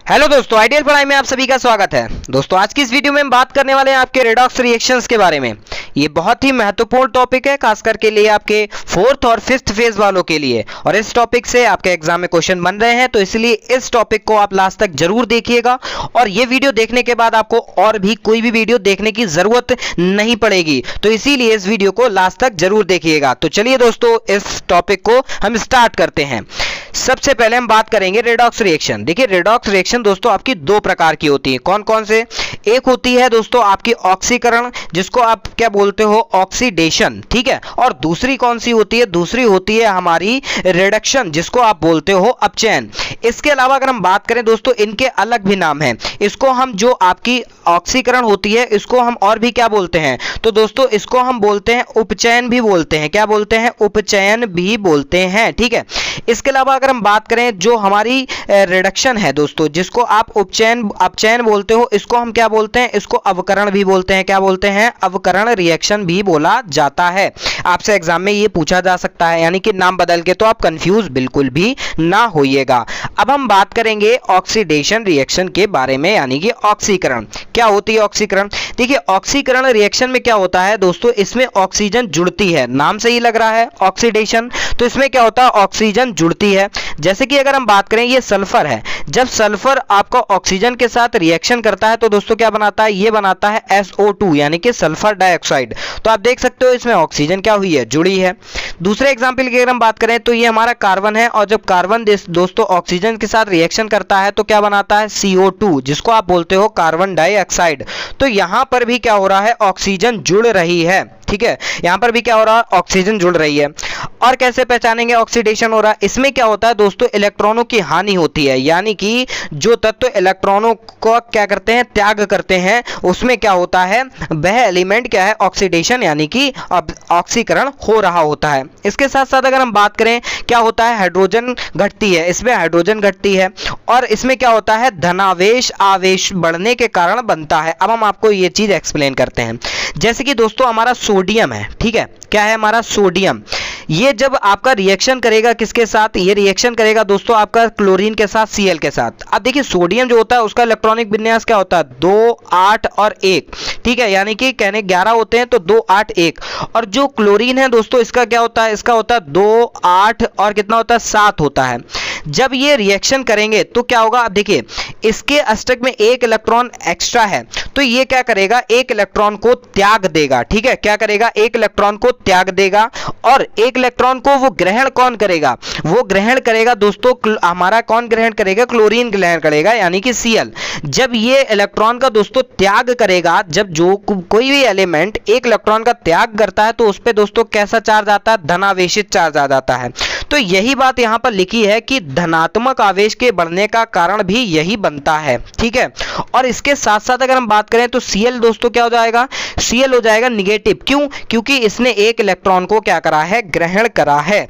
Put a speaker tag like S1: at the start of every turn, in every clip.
S1: Hello दोस्तों, ideal पढ़ाई में आप सभी का स्वागत है। दोस्तों आज की इस वीडियो में हम बात करने वाले हैं आपके रेडॉक्स रिएक्शंस के बारे में। ये बहुत ही महत्वपूर्ण टॉपिक है, खास करके लिए आपके 4th और 5th फेज वालों के लिए, और इस टॉपिक से आपके एग्जाम में क्वेश्चन बन रहे हैं, तो इसलिए इस टॉपिक को आप लास्ट तक जरूर देखिएगा। और ये वीडियो देखने के बाद आपको और भी कोई भी वीडियो देखने की जरूरत नहीं पड़ेगी, तो इसीलिए इस वीडियो को लास्ट तक जरूर देखिएगा। तो चलिए दोस्तों, इस टॉपिक को हम स्टार्ट करते हैं। सबसे पहले हम बात करेंगे रेडॉक्स रिएक्शन। देखिए, रेडॉक्स रिएक्शन दोस्तों आपकी दो प्रकार की होती है। कौन कौन से? एक होती है दोस्तों आपकी ऑक्सीकरण, जिसको आप क्या बोलते हो, ऑक्सीडेशन, ठीक है। और दूसरी कौन सी होती है? दूसरी होती है हमारी रिडक्शन, जिसको आप बोलते हो अपचयन। इसके अलावा अगर हम बात करें दोस्तों, इनके अलग भी नाम हैं। इसको हम, जो आपकी ऑक्सीकरण होती है, इसको हम और भी क्या बोलते हैं? तो दोस्तों इसको हम बोलते हैं उपचयन भी बोलते हैं। क्या बोलते हैं? उपचयन भी बोलते हैं, ठीक है। इसके अलावा अगर हम बात करें, जो हमारी रिडक्शन है दोस्तों, जिसको आप अपचयन बोलते हो, इसको हम क्या बोलते हैं? इसको अवकरण भी बोलते हैं। क्या बोलते हैं? अवकरण रिएक्शन भी बोला जाता है। आपसे एग्जाम में ये पूछा जा सकता है, यानी कि नाम बदल के, तो आप कंफ्यूज बिल्कुल भी ना होइएगा। अब हम बात करेंगे ऑक्सीडेशन रिएक्शन के बारे में, यानी कि ऑक्सीकरण। क्या होती है ऑक्सीकरण? देखिए, ऑक्सीकरण रिएक्शन में क्या होता है दोस्तों, इसमें ऑक्सीजन जुड़ती है। नाम से ही लग रहा है ऑक्सीडेशन, तो इसमें क्या होता है? ऑक्सीजन जुड़ती है। जैसे कि अगर हम बात करें, ये सल्फर है। जब सल्फर आपका ऑक्सीजन के साथ रिएक्शन करता है, तो दोस्तों क्या बनाता है? ये बनाता है SO2, यानी कि सल्फर डाइऑक्साइड। तो आप देख सकते हो इसमें ऑक्सीजन क्या हुई है? जुड़ी है। दूसरे एग्जांपल की अगर हम बात करें, तो ये हमारा कार्बन है, और जब कार्बन दोस्तों ऑक्सीजन के साथ रिएक्शन करता है, तो क्या बनाता है? CO2, जिसको आप बोलते हो कार्बन डाइऑक्साइड। तो यहां पर भी क्या हो रहा है? ऑक्सीजन जुड़ रही है, ठीक है। यहां पर भी क्या हो रहा है? ऑक्सीजन जुड़ रही है। और कैसे पहचानेंगे ऑक्सीडेशन हो रहा है? इसमें क्या होता है दोस्तों, इलेक्ट्रॉनों की हानि होती है, यानी कि जो तत्व इलेक्ट्रॉनों को क्या करते हैं? त्याग करते हैं, उसमें क्या होता है? वह एलिमेंट क्या है? ऑक्सीडेशन, यानी कि ऑक्सीकरण हो रहा होता है। इसके साथ साथ अगर हम बात करें, क्या होता है? हाइड्रोजन घटती है, इसमें हाइड्रोजन घटती है, और इसमें क्या होता है? धनावेश आवेश बढ़ने के कारण बनता है। अब हम आपको ये चीज एक्सप्लेन करते हैं। जैसे कि दोस्तों हमारा सोडियम है, ठीक है। क्या है हमारा? सोडियम। ये जब आपका रिएक्शन करेगा किसके साथ? ये रिएक्शन करेगा दोस्तों आपका क्लोरीन के साथ, Cl के साथ। अब देखिए, सोडियम जो होता है उसका इलेक्ट्रॉनिक विन्यास क्या होता है? 2, 8 और 1, ठीक है। यानी कि कहने 11 होते हैं, तो 2, 8, 1। और जो क्लोरीन है दोस्तों, इसका क्या होता है? इसका होता है 2, 8 और कितना होता है? 7 होता है। जब ये रिएक्शन करेंगे तो क्या होगा? अब देखिए, इसके अष्टक में एक इलेक्ट्रॉन एक्स्ट्रा है, तो ये क्या करेगा? एक इलेक्ट्रॉन को त्याग देगा, ठीक है। क्या करेगा? एक इलेक्ट्रॉन को त्याग देगा, और एक इलेक्ट्रॉन को वो ग्रहण कौन करेगा? वो ग्रहण करेगा दोस्तों, हमारा कौन ग्रहण करेगा? क्लोरीन ग्रहण करेगा, यानी कि Cl। जब ये इलेक्ट्रॉन का दोस्तों त्याग करेगा, जब जो कोई भी एलिमेंट एक इलेक्ट्रॉन का त्याग करता है, तो उस पे दोस्तों कैसा चार्ज आता है? धनावेशित चार्ज आ जाता है। तो यही बात यहां पर लिखी है कि धनात्मक आवेश के बढ़ने का कारण भी यही बनता है, ठीक है। और इसके साथ साथ अगर हम बात करें, तो Cl दोस्तों क्या हो जाएगा? Cl हो जाएगा निगेटिव। क्यों? क्योंकि इसने एक इलेक्ट्रॉन को क्या करा है? ग्रहण करा है,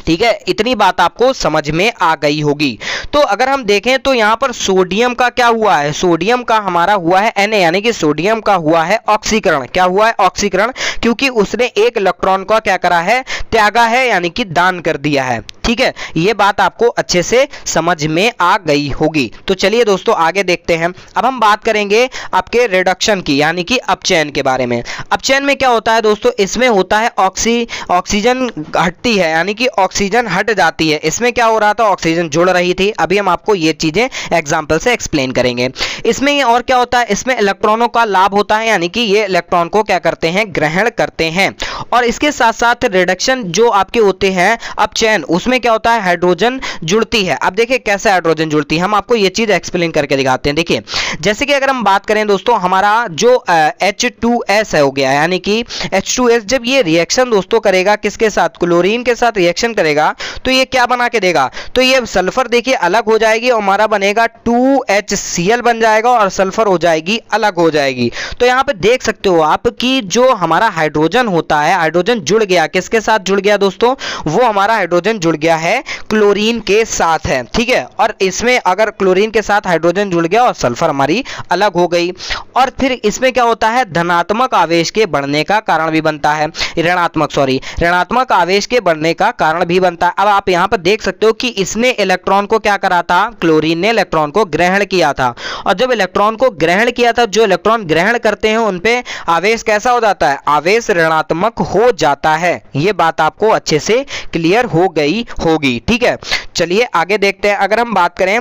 S1: ठीक है। इतनी बात आपको समझ में आ गई होगी। तो अगर हम देखें, तो यहां पर सोडियम का क्या हुआ है? सोडियम का हमारा हुआ है Na, यानी कि सोडियम का हुआ है ऑक्सीकरण। क्या हुआ है? ऑक्सीकरण, क्योंकि उसने एक इलेक्ट्रॉन का क्या करा है? त्यागा है, यानी कि दान कर दिया है, ठीक है। ये बात आपको अच्छे से समझ में आ गई होगी। तो चलिए दोस्तों आगे देखते हैं। अब हम बात करेंगे आपके रिडक्शन की, यानी कि अपचयन के बारे में। अपचयन में क्या होता है दोस्तों? इसमें होता है ऑक्सीजन हटती है, यानी कि ऑक्सीजन हट जाती है। इसमें क्या हो रहा था? ऑक्सीजन जुड़ रही थी। अभी हम आपको ये चीजें एग्जाम्पल से एक्सप्लेन करेंगे। इसमें और क्या होता है? इसमें इलेक्ट्रॉनों का लाभ होता है, यानी कि ये इलेक्ट्रॉन को क्या करते हैं? ग्रहण करते हैं। और इसके साथ साथ रिडक्शन जो आपके होते हैं अपचयन, उसमें क्या होता है? हाइड्रोजन जुड़ती है। अब देखिए कैसे हाइड्रोजन जुड़ती है, हम आपको ये चीज एक्सप्लेन करके दिखाते हैं। देखिए, जैसे कि अगर हम बात करें दोस्तों, हमारा जो H2S हो गया, यानी कि H2S, जब ये रिएक्शन दोस्तों करेगा किसके साथ? क्लोरीन के साथ रिएक्शन करेगा, तो ये क्या बना के देगा? तो ये सल्फर देखिए अलग हो जाएगी, और हमारा बनेगा 2HCl बन जाएगा, और सल्फर हो जाएगी अलग हो जाएगी। तो यहां पे देख सकते हो आप कि जो हमारा हाइड्रोजन होता है, हाइड्रोजन जुड़ गया, किसके साथ जुड़ गया दोस्तों, वो हमारा हाइड्रोजन जुड़ गया है क्लोरीन के साथ है, ठीक है। और इसमें अगर क्लोरीन के साथ हाइड्रोजन जुड़ गया और सल्फर हमारी अलग हो गई, और फिर इसमें क्या होता है, धनात्मक आवेश के बढ़ने का कारण भी बनता है, ऋणात्मक आवेश के बढ़ने का कारण भी बनता है। अब आप यहां पर देख सकते हो कि इसने इलेक्ट्रॉन को क्या करा था, क्लोरीन ने इलेक्ट्रॉन को ग्रहण किया था, और जब इलेक्ट्रॉन को ग्रहण किया था, जो इलेक्ट्रॉन ग्रहण करते हैं उन पे आवेश कैसा हो जाता है, आवेश ऋणात्मक हो जाता है। ये बात आपको अच्छे से क्लियर हो गई होगी, ठीक है। चलिए आगे देखते हैं। अगर हम बात करें,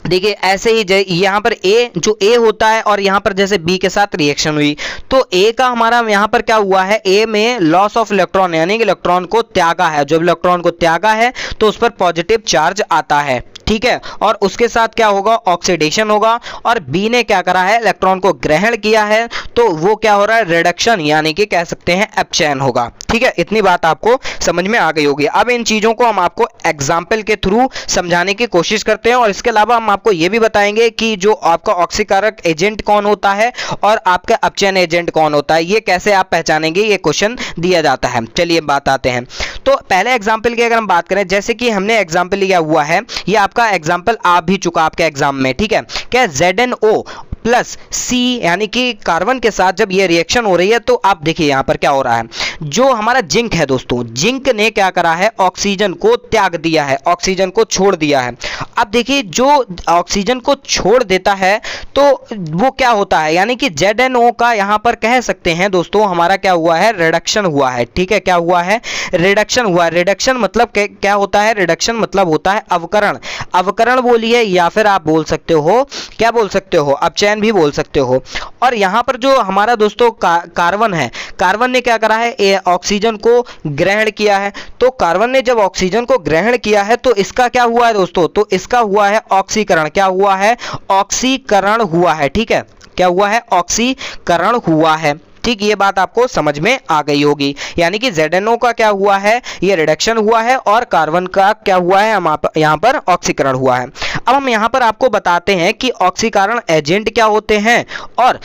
S1: देखिए ऐसे ही यहाँ पर ए होता है और यहाँ पर जैसे बी के साथ रिएक्शन हुई, तो ए का हमारा यहाँ पर क्या हुआ है, ए में लॉस ऑफ इलेक्ट्रॉन यानी कि इलेक्ट्रॉन को त्यागा है। जब इलेक्ट्रॉन को त्यागा है तो उस पर पॉजिटिव चार्ज आता है, ठीक है, और उसके साथ क्या होगा, ऑक्सीडेशन होगा। और बी ने क्या करा है, इलेक्ट्रॉन को ग्रहण किया है, तो वो क्या हो रहा है, रिडक्शन यानी कि कह सकते हैं अपचयन होगा, ठीक है। इतनी बात आपको समझ में आ गई होगी। अब इन चीजों को हम आपको एग्जाम्पल के थ्रू समझाने की कोशिश करते हैं, और इसके अलावा हम आपको ये भी बताएंगे कि जो आपका ऑक्सीकारक एजेंट कौन होता है और आपका अपचयन एजेंट कौन होता है, ये कैसे आप पहचानेंगे, ये क्वेश्चन दिया जाता है। चलिए बात आते हैं। तो पहले एग्जाम्पल की अगर हम बात करें, जैसे कि हमने एग्जाम्पल लिया हुआ है, ये आपका एग्जाम्पल आ भी चुका आपके एग्जाम में, ठीक है। क्या ZnO प्लस C यानी कि कार्बन के साथ जब ये रिएक्शन हो रही है, तो आप देखिए यहां पर क्या हो रहा है, जो हमारा जिंक है दोस्तों, जिंक ने क्या करा है, ऑक्सीजन को त्याग दिया है, ऑक्सीजन को छोड़ दिया है। अब देखिए जो ऑक्सीजन को छोड़ देता है तो वो क्या होता है, यानी कि ZnO का यहां पर कह सकते हैं दोस्तों हमारा क्या हुआ है, रिडक्शन हुआ है, ठीक है। क्या हुआ है, रिडक्शन हुआ है। रिडक्शन मतलब क्या होता है, रिडक्शन मतलब होता है अवकरण, अवकरण बोलिए या फिर आप बोल सकते हो, क्या बोल सकते हो, अपचयन भी बोल सकते हो। और यहां पर जो हमारा दोस्तों कार्बन है, कार्बन ने क्या करा है, ऑक्सीजन को ग्रहण किया है। तो कार्बन ने जब ऑक्सीजन को ग्रहण किया है तो इसका क्या हुआ है दोस्तों, तो इसका हुआ है ऑक्सीकरण। क्या हुआ है, ऑक्सीकरण हुआ है, ठीक है। क्या हुआ है, ऑक्सीकरण हुआ है, ठीक। ये बात आपको समझ में आ गई होगी, यानी कि ZnO का क्या हुआ है, ये रिडक्शन हुआ है, और कार्बन का क्या हुआ है, यहाँ पर ऑक्सीकरण हुआ है। अब हम यहाँ पर आपको बताते हैं कि ऑक्सीकरण एजेंट क्या होते हैं और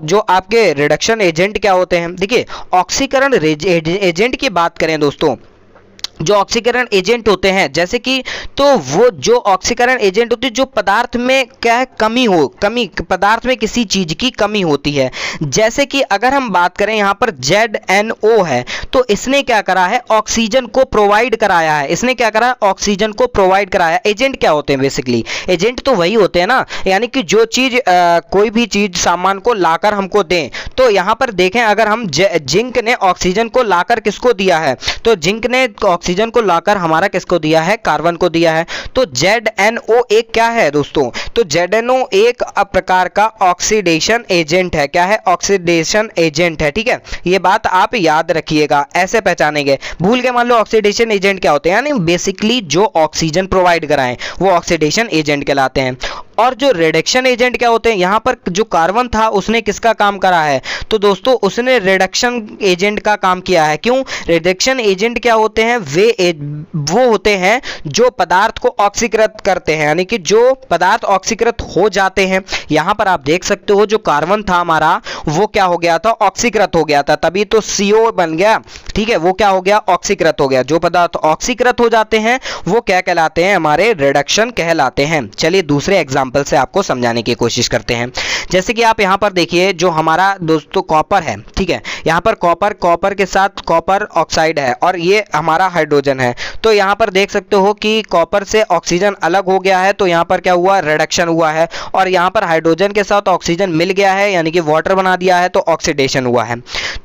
S1: जो आपके रिडक्शन एजेंट क्या होते हैं। देखिए ऑक्सीकरण एजेंट की बात करें दोस्तों, जो ऑक्सीकरण एजेंट होते हैं, जैसे कि तो वो जो ऑक्सीकरण एजेंट होते हैं, जो पदार्थ में क्या है, कमी पदार्थ में किसी चीज की कमी होती है। जैसे कि अगर हम बात करें यहाँ पर ZnO है, तो इसने क्या करा है, ऑक्सीजन को प्रोवाइड कराया है। इसने क्या करा है, ऑक्सीजन को प्रोवाइड कराया। एजेंट क्या होते हैं, बेसिकली एजेंट तो वही होते हैं ना, यानी कि जो चीज कोई भी चीज सामान को लाकर हमको दें। तो यहाँ पर देखें, अगर हम जिंक ने ऑक्सीजन को लाकर किसको दिया है, तो जिंक ने ऑक्सीजन को लाकर हमारा किसको दिया है, कार्बन को दिया है। तो ZnO एक क्या है दोस्तों, तो ZnO एक प्रकार का ऑक्सीडेशन एजेंट है। क्या है, ऑक्सीडेशन एजेंट है, ठीक है। ये बात आप याद रखिएगा, ऐसे पहचानेंगे। भूल के मान लो ऑक्सीडेशन एजेंट क्या होते हैं, यानी बेसिकली जो ऑक्सीजन प्रोवाइड कराएं वो ऑक्सीडेशन एजेंट कहलाते हैं। और जो रिडक्शन एजेंट क्या होते हैं, यहाँ पर जो कार्बन था उसने किसका काम करा है, तो दोस्तों उसने रिडक्शन एजेंट का काम किया है। क्यों, रिडक्शन एजेंट क्या होते हैं, वो होते हैं जो पदार्थ को ऑक्सीकृत करते हैं, यानी कि जो पदार्थ ऑक्सीकृत हो जाते हैं। यहाँ पर आप देख सकते हो जो कार्बन था हमारा वो क्या हो गया था, ऑक्सीकृत हो गया था, तभी तो CO बन गया, ठीक है। वो क्या हो गया, ऑक्सीकृत हो गया। जो पदार्थ ऑक्सीकृत हो जाते हैं वो क्या कहलाते हैं, हमारे रिडक्शन कहलाते हैं। चलिए दूसरे एग्जाम्पल से आपको समझाने की कोशिश करते हैं। जैसे कि आप यहाँ पर देखिए, जो हमारा दोस्तों कॉपर है, ठीक है, यहाँ पर कॉपर के साथ कॉपर ऑक्साइड है और ये हमारा हाइड्रोजन है। तो यहाँ पर देख सकते हो कि कॉपर से ऑक्सीजन अलग हो गया है, तो यहाँ पर क्या हुआ, रिडक्शन हुआ है। और यहाँ पर हाइड्रोजन के साथ ऑक्सीजन मिल गया है, यानी कि वाटर बना दिया है, तो ऑक्सीडेशन हुआ है।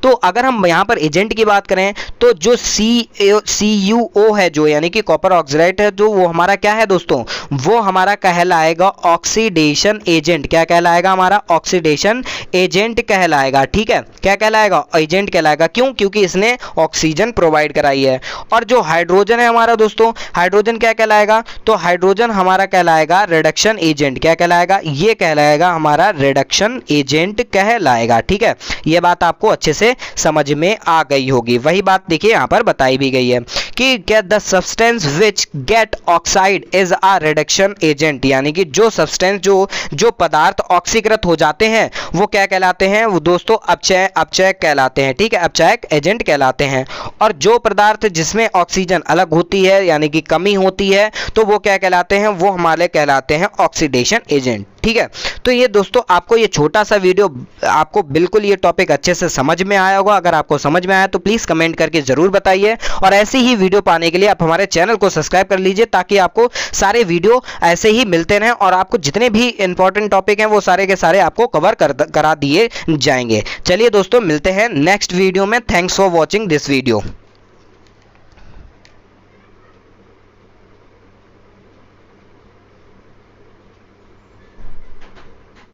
S1: तो अगर हम यहाँ पर एजेंट की बात करें, तो जो CuO है, जो यानी कि कॉपर ऑक्साइड है, जो वो हमारा क्या है दोस्तों, वो हमारा कहलाएगा ऑक्सीडेशन एजेंट। क्या कहलाएगा, हमारा ऑक्सीडेशन एजेंट कहलाएगा, ठीक है। क्या कहलाएगा, एजेंट कहलाएगा। क्यों, क्योंकि इसने ऑक्सीजन प्रोवाइड कराई है। और जो हाइड्रोजन है हमारा दोस्तों, हाइड्रोजन क्या कहलाएगा, तो हाइड्रोजन हमारा कहलाएगा रिडक्शन एजेंट। क्या कहलाएगा, ये कहलाएगा हमारा रिडक्शन एजेंट कहलाएगा, ठीक है। ये बात आपको अच्छे से समझ में आ गई होगी। वही बात देखिए यहाँ पर बताई भी गई है कि क्या the substance which get oxide is a reduction agent, यानी कि जो सब्सटेंस जो पदार्थ ऑक्सीकृत हो जाते हैं वो क्या कहलाते हैं, वो दोस्तों अपचयक कहलाते हैं। ठीक है, अपचयक एजेंट कहलाते हैं। और जो पदार्थ जिसमें ऑक्सीजन अलग होती है यानी कि कमी होती है तो वो क्या कहलाते हैं, वो हमारे कहलाते हैं ऑक्सीडेशन एजेंट। ठीक है, तो ये दोस्तों आपको ये छोटा सा वीडियो आपको बिल्कुल ये टॉपिक अच्छे से समझ में आया होगा। अगर आपको समझ में आया तो प्लीज़ कमेंट करके ज़रूर बताइए, और ऐसे ही वीडियो पाने के लिए आप हमारे चैनल को सब्सक्राइब कर लीजिए ताकि आपको सारे वीडियो ऐसे ही मिलते रहें और आपको जितने भी इंपॉर्टेंट टॉपिक हैं वो सारे के सारे आपको कवर करा दिए जाएंगे। चलिए दोस्तों, मिलते हैं नेक्स्ट वीडियो में। Thanks for watching this video.